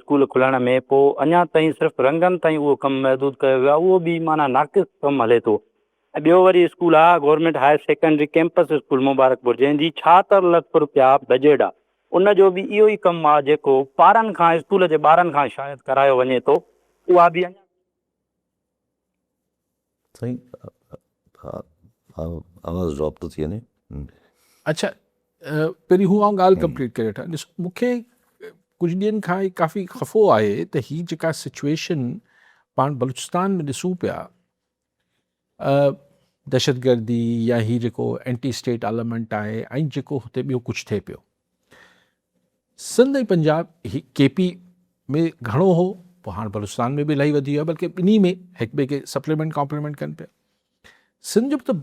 स्कूल खुलण में पोइ अञा ताईं सिर्फ़ु रंगनि ताईं उहो कमु महदूदु कयो वियो आहे उहो बि माना नाक़िस कमु हले थो ऐं ॿियो वरी स्कूल आहे government higher secondary campus school Mubarakpur जंहिंजी 76 लख रुपया बजट आहे उनजो बि इहो ई कमु आहे जेको ॿारनि खां स्कूल जे ॿारनि खां शायदि करायो वञे थो उहा बि अञा साईं आवाज़ ड्रॉप थो थी वञे अच्छा पहिरीं हू आउं ॻाल्हि कंप्लीट करे वठां ॾिसो मूंखे कुझु ॾींहंनि खां ई काफ़ी ख़फ़ो आहे त हीअ जेका सिचुएशन पाण बलूचिस्तान में ॾिसूं पिया दहशतगर्दी या हीअ जेको एंटी स्टेट एलिमेंट आहे ऐं जेको हुते ॿियो कुझु थिए पियो सिंध ऐं पंजाब ही केपी में घणो हो पोइ हाणे बलूचिस्तान में बि इलाही वधी वियो आहे बल्कि ॿिन्ही में हिक ॿिए खे सप्लीमेंट कॉम्प्लीमेंट कनि पिया सिंध जो त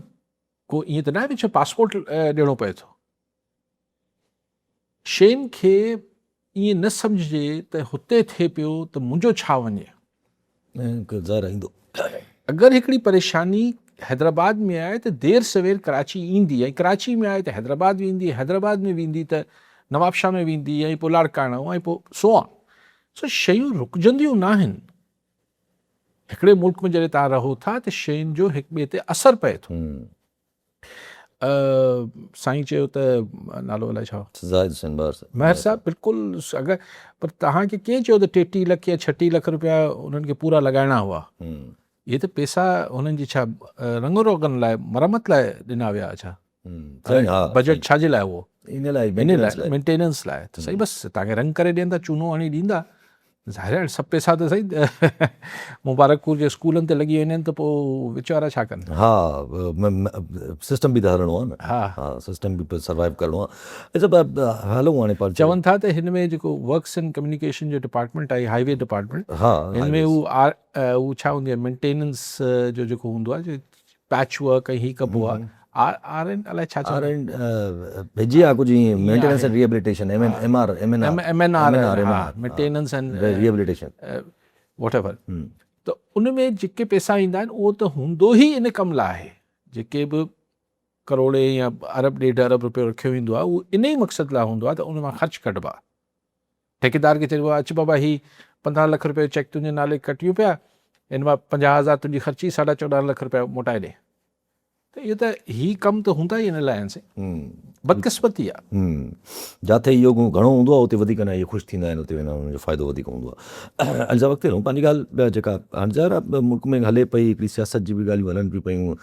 को ईअं त न आहे छा पासपोर्ट ॾियणो पए थो शयुनि खे ईअं न सम्झिजे त हुते थिए पियो त मुंहिंजो छा वञे ज़ाहिर ईंदो अगरि हिकिड़ी परेशानी हैदराबाद में आहे त देर सवेर कराची ईंदी ऐं कराची में आहे त हैदराबाद वेंदी हैदराबाद में वेंदी त नवाबशाह में वेंदी ऐं पोइ लाड़काणो ऐं पोइ सो ऑन सो शयूं रुकजंदियूं न आहिनि हिकिड़े मुल्क में जॾहिं तव्हां रहो था त शयुनि जो हिक ॿिए ते असरु पए थो साईं चयो त नालो अलाए छा ज़ाहिद हुसैन महर साहब बिल्कुलु अगरि पर तव्हांखे कंहिं चयो त 33 लख या 36 लख रुपया उन्हनि खे पूरा लॻाइणा हुआ इहे त पैसा हुननि जी छा रंग रोगन लाइ मरमत लाइ ॾिना विया छा बजट छाजे लाइ उहो इन लाइ मेंटेनेंस लाइ त सही बसि तव्हांखे रंग करे ॾियनि था चूनो हणी ॾींदा ज़ाहिर आहे सभु पैसा त सही मुबारकपुर जे स्कूलनि ते लॻी वेंदा आहिनि त पोइ वीचारा छा कनि हा सिस्टम बि त हलणो आहे न हा सिस्टम बि सर्वाइव करिणो आहे अच्छा हलो हाणे पर चवनि था त हिन में जेको वर्क्स एंड कम्युनिकेशन जो डिपार्टमेंट आहे हाईवे डिपार्टमेंट हा हिन में उहो छा हूंदी आहे मेंटेनेंस जो जेको हूंदो आहे पैच वर्क ऐं हीअ कबो आहे आर एन अलाए छा भेजी आहे कुझु ईअं maintenance and rehabilitation MNR maintenance and rehabilitation what ever त उन में जेके पैसा ईंदा आहिनि उहो त हूंदो ई इन कम लाइ आहे। जेके बि करोड़े या अरब 1.5 अरब रुपयो रखियो वेंदो आहे उहो इन ई मक़सद लाइ हूंदो आहे त उन मां ख़र्चु कढिबो आहे। ठेकेदार खे चइबो आहे अचु बाबा ही 15 लख रुपए चेक तुंहिंजे नाले कटियूं पिया, हिन मां 50,000 तुंहिंजी ख़र्ची 14.5 लख रुपया मोटाए ॾे। त इहो त ही कम त हूंदा ई इन लाइ आहिनि से बदकिस्मती आहे। जिथे इहो घणो हूंदो आहे उते वधीक न इहे ख़ुशि थींदा आहिनि, उते वेंदा आहिनि, उनजो फ़ाइदो वधीक हूंदो आहे। अॼु वक़्तु हलूं पंहिंजी ॻाल्हि जेका हाणे ज़ाहिर आहे मुल्क में हले पई हिकिड़ी सियासत जी बि ॻाल्हियूं हलनि पियूं पयूं।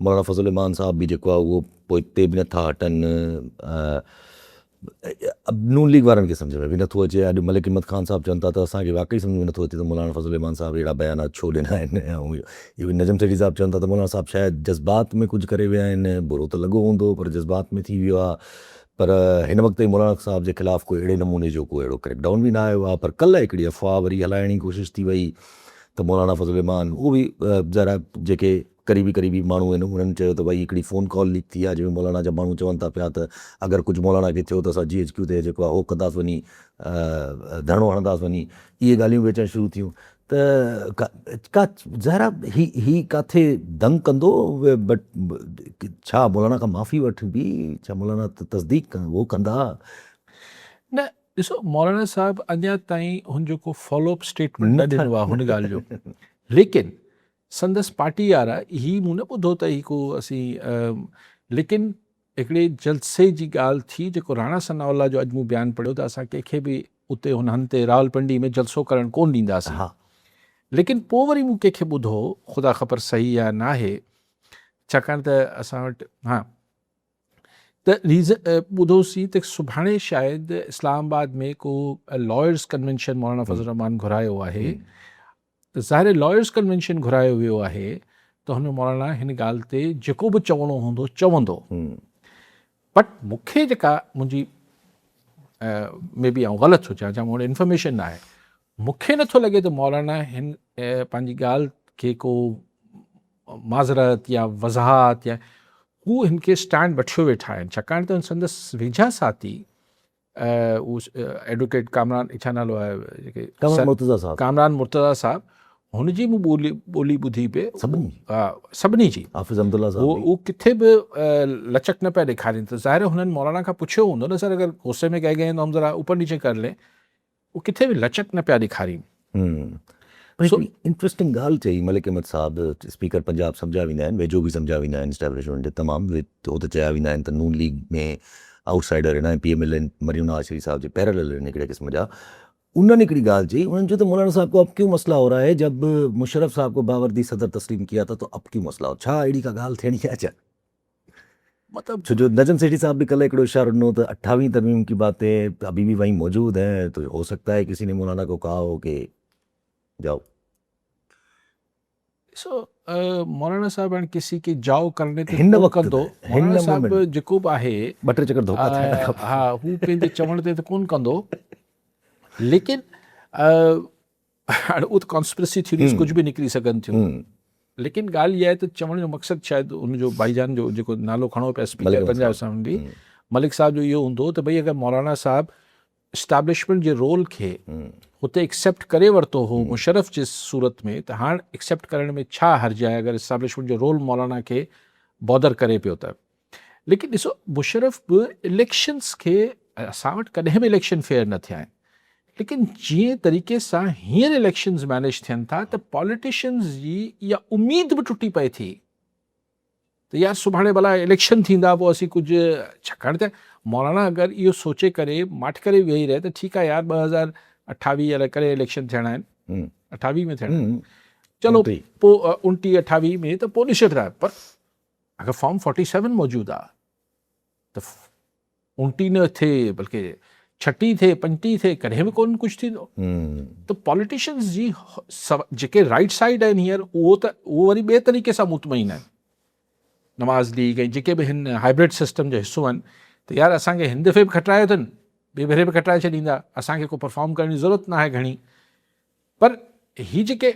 मौलाना फज़ल रहमान साहब बि जेको आहे उहो पोइ हिते बि नथा हटनि। नून लीग वारनि खे सम्झ में बि नथो अचे। अॼु मलिक हिम्मत ख़ान साहब चवनि था त असांखे वाक़ई सम्झ में नथो अचे त मौलाना फज़ल रहमान साहब अहिड़ा बयानात छो ॾिना आहिनि। ऐं इहो बि नजम सेठी साहब चवनि था त मौलाना साहब शायदि जज़्बात में कुझु करे विया आहिनि, बुरो त लॻो हूंदो पर जज़्बात में थी वियो आहे। पर हिन वक़्तु मौलाना साहब जे ख़िलाफ़ु कोई अहिड़े नमूने जो कोई अहिड़ो क्रैकडाउन बि न आयो आहे। पर कल्ह हिकिड़ी अफ़वाह वरी हलाइण जी कोशिशि थी वई त मौलाना फज़ल रहमान उहो बि ज़रा जेके करीबी माण्हू आहिनि उन्हनि चयो त भई हिकिड़ी फ़ोन कॉल लीक थी आहे जंहिंमें मौलाना जा माण्हू चवनि था पिया त अगरि कुझु मौलाना खे थियो त असां GHQ ते जेको आहे हो कंदासीं वञी, धरणो हणंदासीं वञी, इहे ॻाल्हियूं बि अचणु शुरू थियूं। त का ज़ाहिर ही किथे दंग कंदो, बट छा मौलाना खां माफ़ी वठबी, छा मौलाना तस्दीक उहो कंदा? न ॾिसो, मौलाना साहब अञा ताईं हुनजो को फॉलोअप स्टेटमेंट न ॾिनो आहे हुन ॻाल्हि जो। लेकिन संदसि पार्टी वारा ही मूं न ॿुधो त ही को असीं लेकिन हिकिड़े जलसे जी ॻाल्हि थी जेको राणा सनाउल्ला जो अॼु मूं बयानु पढ़ियो त असां कंहिंखे बि उते हुन हंधि ते रावलपिंडी में जलसो करणु कोन ॾींदासीं। हा, लेकिन पोइ वरी मूं कंहिंखे ॿुधो, ख़ुदा ख़बर सही या न आहे, छाकाणि त असां वटि त ॿुधोसीं त सुभाणे शायदि इस्लामाबाद में को लॉयर्स कन्वेंशन मौलाना फज़ल रहमान घुरायो आहे। त ज़ाहिर लॉयर्स कन्वेंशन घुरायो वियो आहे त हुन मौलाना हिन ॻाल्हि ते जेको बि चवणो हूंदो चवंदो। बट मूंखे जेका मुंहिंजी में बि आउं ग़लति हुजां या मूं वटि इंफॉर्मेशन न आहे, मूंखे नथो लॻे त मौलाना हिन पंहिंजी ॻाल्हि खे को माज़रत या वज़ाहत या हू हिन खे स्टैंड वठियो वेठा आहिनि। छाकाणि त संदसि वेझा साथी एडवोकेट कामरान, छा नालो आहे जेके कामरान मुर्तज़ा साहब, हुनजी मूं ॿोली ॿुधी पे सभिनी जी हाफ़िज़ अब्दुल्ला साहब उहो किथे बि लचक न पिया ॾेखारीनि। त ज़ाहिर हुननि मौलाना खां पुछियो हूंदो न सर अगरि गुस्से में कह गए तो हम ज़रा ऊपर नीचे कर लें, वो किथे बि लचक न पिया ॾेखारीनि। इंट्रस्टिंग ॻाल्हि चई मलिक अहमद साहब, स्पीकर पंजाब सम्झा वेंदा आहिनि, वेझो बि सम्झा वेंदा आहिनि इस्टेब्लिशमेंट जे तमामु, हो त चया वेंदा आहिनि त नून लीग में आउटसाइडर आहिनि, PML आहिनि, मरियम नवाज़ शरीफ साहब जे पैरेलल आहिनि हिकिड़े क़िस्म जा। उन्होंने हिकिड़ी ॻाल्हि चई, उन्होंने चयो त मौलाना साहब को अब क्यों मसला हो रहा है, जब मुशर्रफ साहब को बावर्दी सदर तस्लीम किया था तो अब क्यों मसला हो, छा अहिड़ी का ॻाल्हि थियणी आहे छा? मतलब छो जो नजम सेठी साहब भी कल एक इशारा ॾिनो त 28वीं तरमीम की बातें अभी भी वहीं मौजूद हैं, तो हो सकता है किसी ने मौलाना को कहा हो कि जाओ। मौलाना साहब हाणे किसी के जाओ करने ते हिन कोन वक़्तु कंदो। हिन मौलाना साहब मोमेंट जेको बि आहे 2-3 चकर धोखा थियण खां पोइ। हा, हू पंहिंजे चवण ते त कोन कंदो। लेकिन हाणे उहो त कॉन्स्पिरेसी थ्योरीज़ कुझु बि निकिरी सघनि थियूं। लेकिन ॻाल्हि इहा आहे त चवण जो मक़सदु शायदि हुनजो भाईजान जो जेको नालो खणो पिया स्पीकर पंजाब असेंबली मलिक साहब जो इहो हूंदो त भई अगरि मौलाना साहब इस्टेब्लिशमेंट जे रोल खे हुते एक्सेप्ट करे वरितो हो मुशर्रफ जे सूरत में, त हाणे एक्सेप्ट करण में छा हर्ज आहे अगरि इस्टेब्लिशमेंट जो रोल मौलाना खे बॉदर करे पियो त। लेकिन ॾिसो, मुशर्रफ बि इलेक्शन्स खे, असां वटि कॾहिं बि इलेक्शन फेयर न थिया आहिनि, लेकिन जीअं तरीक़े सां हींअर इलेक्शन्स मैनेज थियनि था त पॉलिटिशियंस जी इहा उमेद बि टुटी पए थी त यार सुभाणे भला इलेक्शन थींदा पोइ असीं कुझु, छाकाणि त मौलाना अगरि इहो सोचे करे माठ करे वेही रहे त ठीकु आहे यार 2028 अलाए करे इलेक्शन थियणा आहिनि, 28 में थियणा आहिनि, चलो पोइ 29-28 में त पोइ ॾिसो था। पर अगरि फॉर्म 47 मौजूदु आहे त 29 न थिए बल्कि 36 थिए 35 थिए कॾहिं बि कोन कुझु थींदो। त पॉलिटिशियंस जी जेके राइट साइड आहिनि हींअर उहो वरी ॿिए तरीक़े सां मुतमइन आहिनि। नवाज़ लीग ऐं जेके बि हिन हाइब्रिड सिस्टम जो हिसो आहिनि त यार असांखे हिन दफ़े बि खटायो अथनि, ॿिए भेरे बि खटाए छॾींदा, असांखे को परफॉर्म करण जी ज़रूरत न आहे घणी। पर ही जेके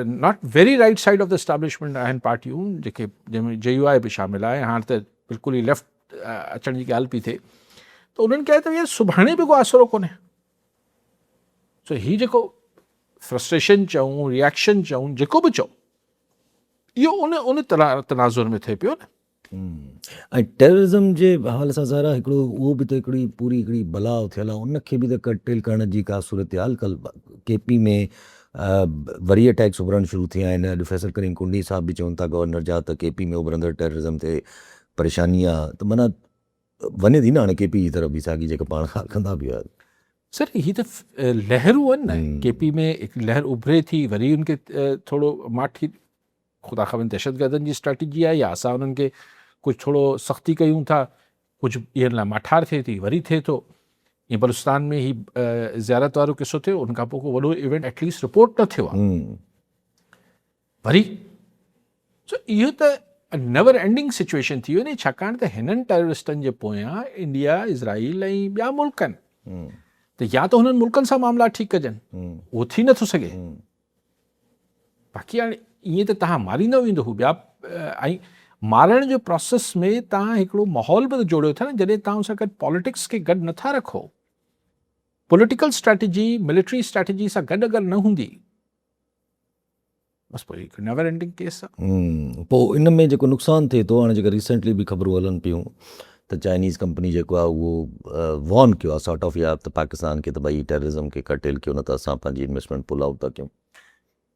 not very right side of the establishment आहिनि पार्टियूं, जेके जंहिंमें JUI बि शामिल आहे, हाणे त बिल्कुलु ई लेफ्ट अचण जी ॻाल्हि पई थिए, त उन्हनि कयो त यार सुभाणे बि को आसिरो कोन्हे। सो ही जेको फ्रस्ट्रेशन चऊं, रिएक्शन चऊं, जेको बि चओ, इहो उन तनाज़ुर में थिए पियो न। ऐं टेररिज़म जे हवाले सां ज़ाहिर आहे हिकिड़ो उहो बि त हिकिड़ी पूरी हिकिड़ी बलाउ थियल आहे, उनखे बि त कटेल करण जी का सूरत हाल कल्ह केपी में वरी अटैक्स उभरण शुरू थिया आहिनि। अॼु फैसल करीम कुंडी साहब बि चवनि था गवर्नर जा त केपी में उभरंदड़ टेररिज़म ते परेशानी आहे, त माना वञे थी न हाणे केपी जी तरफ़ बि साॻी जेका पाण खां कंदा बि हुआ। सर ही त लहरूं आहिनि न, केपी में हिकु लहर उभरे थी, वरी उनखे थोरो माठी, ख़ुदा ख़बर दहशतगर्दनि जी स्ट्रेटजी आहे या असां उन्हनि खे कुझु थोरो सख़्ती कयूं था, कुझु ॾींहंनि लाइ माठार थिए थी, वरी थिए थो। ईअं बलूचिस्तान में ही ज़ियारत वारो किसो थियो, उनखां पोइ को वॾो इवेंट एटलीस्ट रिपोर्ट न थियो आहे वरी। सो इहो त नेवर एंडिंग सिचुएशन थी वञे, छाकाणि त हिननि टेररिस्टनि जे पोयां इंडिया, इज़राइल ऐं ॿिया मुल्क आहिनि, त या त हुननि मुल्कनि सां मामला ठीकु कजनि, उहो थी नथो सघे। बाक़ी हाणे ईअं त तव्हां मारींदो वेंदो हू ॿिया, ऐं मारण जो प्रोसेस में तव्हां हिकिड़ो माहौल बि त जोड़ियो था न, जॾहिं तव्हां उन सां गॾु पॉलिटिक्स खे गॾु नथा रखो। पॉलिटिकल स्ट्रैटेजी मिलिट्री स्ट्रैटेजी सां गॾु अगरि न हूंदी, बसि पोइ हिकु नेवर एंडिंग केस आहे। पोइ इन में जेको नुक़सानु थिए थो, हाणे जेका रिसेंटली बि ख़बरूं हलनि पियूं त चाइनीज़ कंपनी जेको आहे उहो वॉर्न कयो आहे सॉर्ट ऑफ, या त पाकिस्तान खे त भई टेररिज़म खे कटेल कयो, न त असां पंहिंजी इन्वेस्टमेंट पुल आउट था कयूं।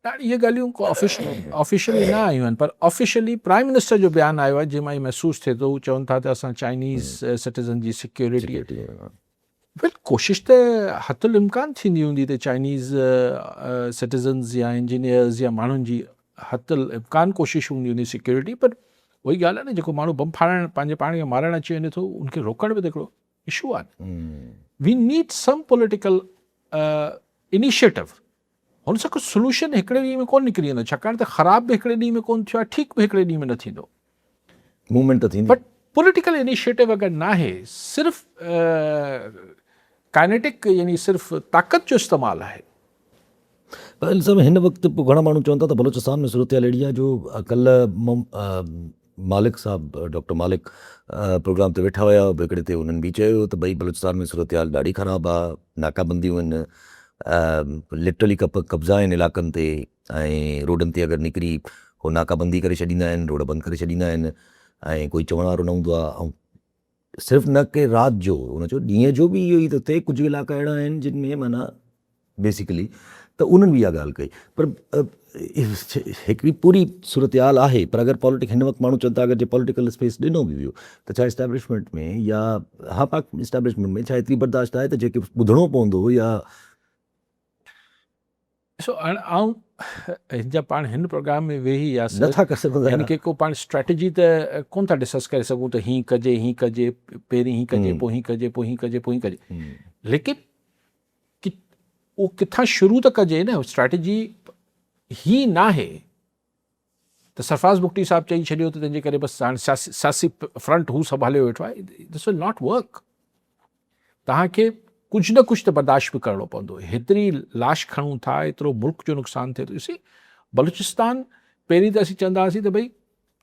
इहे ॻाल्हियूं को ऑफिशियली न आयूं आहिनि, पर ऑफिशियली प्राइम मिनिस्टर जो बयानु आयो आहे, जंहिं मां इहो महसूसु थिए थो, हू चवनि था त असां चाइनीज़ सिटीज़न जी सिक्योरिटी, बिल्कुलु कोशिशि त हथुल इम्कान थींदी हूंदी त चाइनीज़ सिटीज़न्स या इंजीनियर्स या माण्हुनि जी हथुल इम्कान कोशिशि हूंदी हूंदी सिक्योरिटी, पर उहोई ॻाल्हि आहे न, जेको माण्हू बम फाड़णु पंहिंजे पाण खे मारणु अची वञे थो, उनखे रोकण बि त हिकिड़ो इशू आहे। We need some political initiative. हुन सां कुझु सोल्यूशन हिकिड़े ॾींहं में कोन निकिरी वेंदो, छाकाणि त ख़राबु बि हिकिड़े ॾींहं में कोन थियो आहे, ठीकु बि हिकिड़े ॾींहं में न थींदो, मूवमेंट त थींदी। बट पॉलिटिकल इनिशिएटिव अगरि न आहे, सिर्फ़ु काइनेटिक यानी सिर्फ़ु ताक़त जो इस्तेमालु आहे। पर सभु हिन वक़्तु पोइ घणा माण्हू चवनि था त बलूचिस्तान में सूरत हाल अहिड़ी आहे जो कल्ह मालिक साहब, डॉक्टर मालिक प्रोग्राम ते वेठा हुया, हिकिड़े ते उन्हनि बि चयो त भई बलूचिस्तान में सूरत हाल ॾाढी ख़राबु आहे, नाकाबंदियूं आहिनि, लिटरली कब्ज़ा आहिनि इलाइक़नि ते, ऐं रोडनि ते अगरि निकिरी हो नाकाबंदी करे छॾींदा आहिनि, रोड बंदि करे छॾींदा आहिनि, ऐं कोई चवण वारो न हूंदो आहे। ऐं सिर्फ़ु न कि राति जो, हुन चयो ॾींहं जो बि इहो ई थो थिए, कुझु इलाइक़ा अहिड़ा आहिनि जिन में माना बेसिकली, त उन्हनि बि इहा ॻाल्हि कई। पर हिकिड़ी पूरी सूरत हाल आहे, पर अगरि पॉलिटिक हिन वक़्तु माण्हू चवनि था अगरि जे पॉलिटिकल स्पेस ॾिनो बि वियो त छा इस्टेब्लिशमेंट में या हा पाक इस्टेब्लिशमेंट में छा एतिरी बर्दाश्त आहे त जेके ॿुधणो पवंदो या ॾिसो आउं हिन जा पाण हिन प्रोग्राम में वेही या नथा करे सघंदा हिन खे को पाण स्ट्रेटजी त कोन था डिस्कस करे सघूं त हीअं कजे पहिरीं हीअं कजे, पोइ हीअं कजे, पोइ हीअं कजे, पोइ हीअं कजे, लेकिन उहो किथां शुरू त कजे न। स्ट्रेटजी ही न आहे त सरफराज़ बुगटी साहब चई छॾियो त तंहिंजे करे बसि हाणे सियासी फ्रंट हू संभाले वेठो आहे, दिस विल नॉट वर्क। तव्हांखे कुझु न कुझु त बर्दाश्त बि करिणो पवंदो। हेतिरी लाश खणूं था, एतिरो मुल्क जो नुक़सानु थिए थो। ॾिसी बलूचिस्तान पहिरीं त असीं चवंदा हुआसीं त भई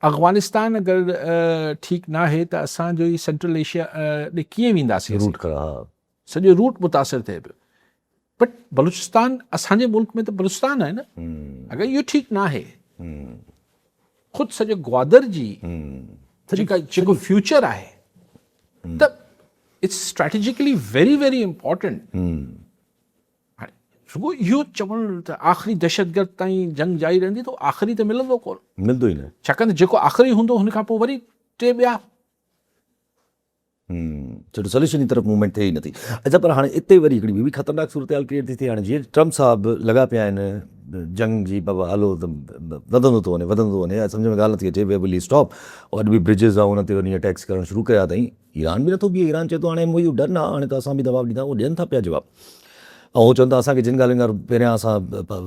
अफ़गानिस्तान अगरि ठीकु न आहे त असांजो ई सेंट्रल एशिया ॾे कीअं वेंदासीं, रूट करा, सॼो रूट मुतासिर थिए पियो। बट बलूचिस्तान असांजे मुल्क में त बलूचिस्तान आहे न, अगरि इहो ठीकु न आहे, ख़ुदि सॼो ग्वादर जी जेको फ्यूचर आहे, त it's strategically very very important. हाणे रुगो इहो चवणु त आख़िरी दहशतगर्द ताईं जंग जारी रहंदी, त आख़िरी त मिलंदो कोन, मिलंदो ई न, छाकाणि त जेको आख़िरी हूंदो हुन खां पोइ वरी टे ॿिया। छो सोल्यूशन जी तरफ़ मूवमेंट थिए ई नथी। अच्छा, पर हाणे हिते वरी हिकिड़ी ॿी बि ख़तरनाक सूरत हाल क्रिएट थी थिए। हाणे जीअं ट्रम्प साहब लॻा पिया आहिनि जंग जी, बाबा हलो त वधंदो थो वञे, सम्झ में ॻाल्हि नथी अचे, वे विल स्टॉप। और अॼु बि ब्रिजिस आहे हुन ते वञी अटैक्स करणु शुरू कया अथई। ईरान बि नथो बीहे, ईरान चए थो हाणे मुंहिंजो डर न आहे, हाणे त असां बि जवाबु ॾींदा, उहो ॾियनि था पिया जवाबु। ऐं उहो चवनि था असांखे जिन ॻाल्हियुनि खां पहिरियां असां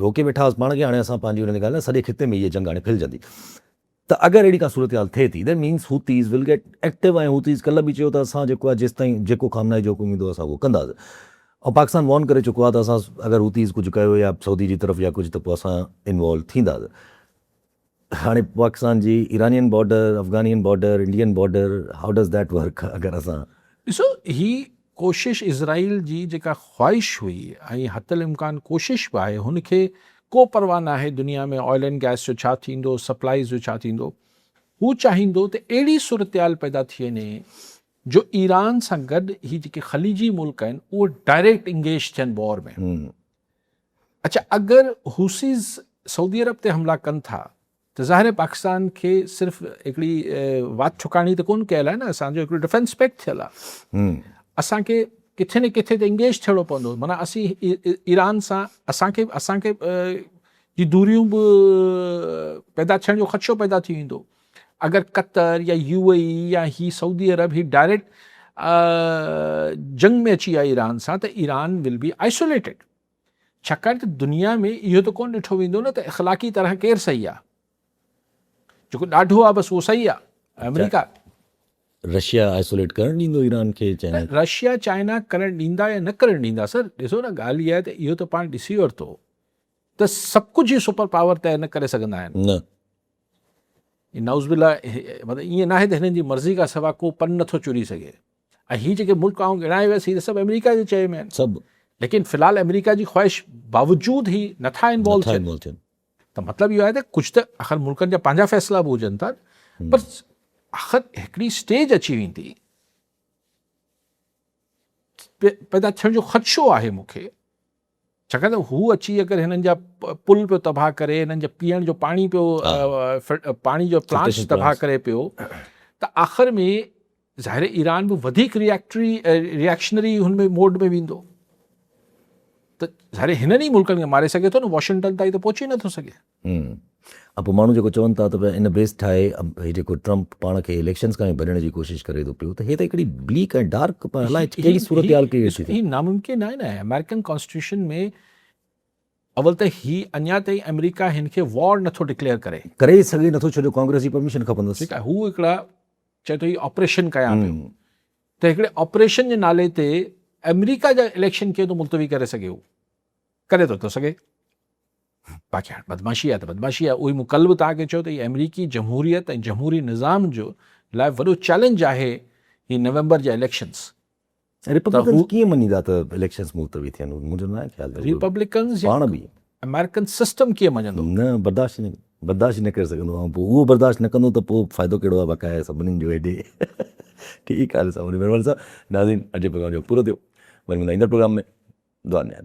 रोके वेठा हुआसीं पाण खे, हाणे असां पंहिंजी हुन ॻाल्हि सॼे खिते में इहे जंग हाणे फैलिजंदी। त अगरि अहिड़ी का सूरत हाल थिए थी, that means Houthis will get active. ऐं हूतीज़ कल्ह बि चयो त असां जेको आहे जेसि ताईं जेको खामनाई जो हुकुम ईंदो असां उहो कंदासीं। ऐं पाकिस्तान वॉर्न करे चुको आहे त असां अगरि हूतीज़ कुझु कयो या सऊदी जी तरफ़ या कुझु, त पोइ असां इन्वॉल्व थींदासीं। हाणे पाकिस्तान जी Iranian border, Afghanian border, Indian border, how does that work? अगरि असां ॾिसो ही कोशिशि इज़राइल जी जेका ख़्वाहिश हुई ऐं हतल इम्कान कोशिशि बि आहे, हुनखे को परवाह न आहे दुनिया में ऑयल एंड गैस जो छा थींदो, सप्लाईज़ जो छा थींदो। हू चाहींदो त अहिड़ी सूरतयाल पैदा थी वञे जो ईरान सां गॾु ही जेके ख़लीजी मुल्क आहिनि उहे डायरेक्ट इंगेज थियनि वॉर में। अच्छा, अगरि हूसीज़ सऊदी अरब ते हमला कनि था त ज़ाहिर पाकिस्तान खे सिर्फ़ु हिकिड़ी वात ठुकाणी त कोन कयल आहे न, असांजो हिकिड़ो डिफेंस पैक्ट थियल आहे। असांखे किथे न किथे त इंगेज थियणो पवंदो, माना असीं ईरान सां असांखे जी दूरियूं बि पैदा थियण जो ख़दशो पैदा थी वेंदो। अगरि कतर या UAE या ही सऊदी अरब ही डायरेक्ट जंग में अची आहे ईरान सां, त ईरान विल बी आइसोलेटेड। छाकाणि त दुनिया में इहो त कोन ॾिठो वेंदो न त इख़लाक़ी तरह केरु सही आहे, जेको ॾाढो आहे बसि उहो सही आहे अमेरिका। रशिया आइसोलेट करणु ॾींदो ईरान खे? चाइना रशिया चाइना करणु ॾींदा या न करणु ॾींदा? सर ॾिसो न, ॻाल्हि इहा आहे त इहो त पाण ॾिसी वरितो त सभु कुझु सुपर पावर तय न करे सघंदा आहिनि। न, नौज़बिल्ला, मतिलबु ईअं न आहे त हिननि जी मर्ज़ी खां सवाइ को पन नथो चुरी सघे। ऐं हीअ जेके मुल्क आऊं गिणाए वियसि, हीअ त सभु अमेरिका जे चए में आहिनि। सभु लेकिन फ़िलहालु अमेरिका जी ख़्वाहिश बावजूदि ही नथा इन्वॉल्व थियनि। त मतिलबु इहो आहे त कुझु त आख़िर मुल्कनि जा पंहिंजा फ़ैसिला बि हुजनि था, पर आख़िर हिकिड़ी स्टेज अची वेंदी पैदा थियण जो ख़दशो आहे मूंखे। छाकाणि त हू अची अगरि हिननि जा पुल पियो तबाह करे, हिननि जा पीअण जो पाणी पियो पाणी जो प्लांट्स तबाह करे पियो, त आख़िर में ज़ाहिर ईरान बि वधीक रिएक्शनरी हुन में मोड में वेंदो। त ज़ाहिर हिननि ई मुल्कनि खे मारे सघे थो न, वॉशिंगटन ताईं त पहुची नथो सघे। पोइ माण्हू जेको चवनि था त भई इन बेस ठाहे हीउ जेको ट्रम्प पाण खे इलेक्शन्स खां ई भॼण जी कोशिशि करे थो पियो, त हे त हिकिड़ी ब्लीक ऐं डार्क हलाए कहिड़ी सूरतयाल कई अची थी। ही नामुमकिन आहे न। अमेरिकन कॉन्स्टिट्यूशन में अवल त ही अञा ताईं अमेरिका हिन खे वॉर नथो डिक्लेयर करे सघे नथो, छो जो कांग्रेस जी परमिशन खपंदसि। ठीकु आहे, हू हिकिड़ा चए थो ही ऑपरेशन कयां पियो, त हिकिड़े ऑपरेशन जे नाले ते अमेरिका जा इलेक्शन कीअं थो मुलतवी करे सघे? हू करे थो सघे। बाक़ी हाणे बदमाशी आहे त बदमाशी आहे। उहो मूं कल्ह बि तव्हांखे चयो त हीअ अमेरिकी जमहूरियत ऐं जमहूरी निज़ाम जो लाइ वॾो चैलेंज आहे ही नवंबर जा इलेक्शंस। रिपब्लिकन्स कीअं मञीदा त इलेक्शंस मुलतवी थियनि? मुंहिंजो न आहे ख़्यालु। रिपब्लिकन्स पाण बि अमेरिकन सिस्टम कीअं मञंदो? न, बर्दाश्त न करे सघंदो आहे। पोइ उहो बर्दाश्त न कंदो त पोइ फ़ाइदो कहिड़ो आहे बक़ाया सभिनीनि जो हेॾे। ठीकु आहे साईं, नाज़रीन अॼु प्रोग्राम जो पूरो थियो। वरी ईंदड़ प्रोग्राम में दुआ ॾियां।